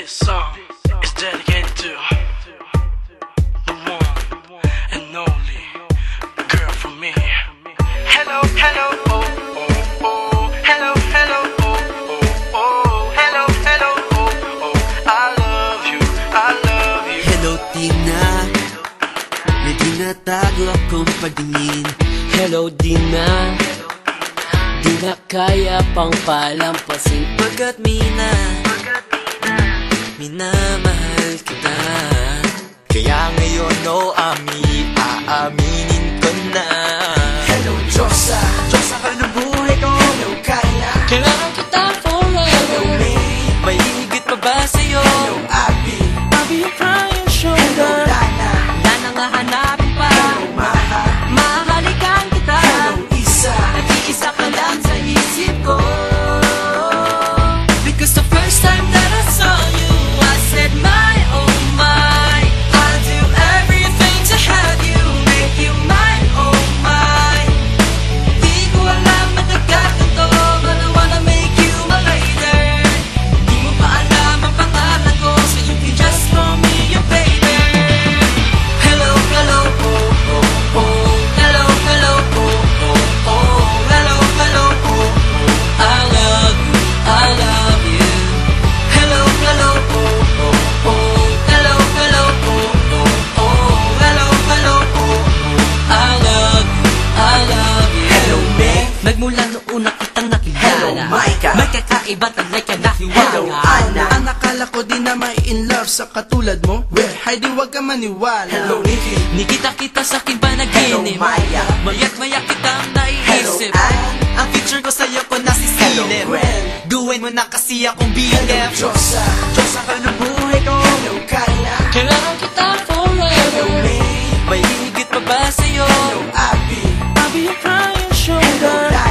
This song is dedicated to the one and only girl from me. Hello, hello, oh, oh, oh. Hello, hello, oh, oh, oh. Hello, hello, oh, oh. I love you, I love you. Hello, Tina. May tinatago akong pagtingin. Hello, Dina. Di na kaya pang palampasin pagkat minamahal kita. Kaya ngayon, oh, aaminin ko na. Hello, Diyosa. Diyosa ka ng buhay ko. Hello, Kyla. Kailangan kita forever. Hello, May. May higit pa ba sa'yo? Hello, Abby. I'll be your crying Hello, shoulder. Lana. Lana nga hanapin pa. Hello, Maha. Mahalikan kita. Hello, Isa. Nag-iisa ka lang sa isip ko. Because the first time that I saw you, I said my, oh my, I'll do everything to have you, make you mine, oh my. Di ko alam at nagkakanto, but I wanna make you my lady. Di mo pa alam ang pangalan ko, so you can just call me your baby. Hello, hello, oh, oh, oh. Hello, hello, oh, oh, oh. Hello, hello, oh, oh. I love you, I love you. Hello, hello, oh, oh, oh. Hello, hello, oh, oh, oh. Hello, hello, oh, oh. I love you, I love you. Hello, May. Magmula noong una kitang nakilala. Hello, Micah. May kakaiba talay ka Hello, nahiwala. Anna. Ang akala ko di na may in love sa katulad mo. Well, Heidi, wag ka maniwala. Hello, Nikki. Nikita-kita sa aking Hello, panaginip. Maya. Maya't-maya kitang Hello, naiisip. Ann. Ang picture ko sa'yo ko nasisilip. Hello, Gwen. Gawin mo na kasi akong Hello, BF. Diyosa. Diyosa ka ng buhay ko. Hello, Kyla. Kailangan kita Hello, forever. May. May higit pa ba sa'yo? Hello, Abby. I'll be your crying Hello, shoulder. Lana.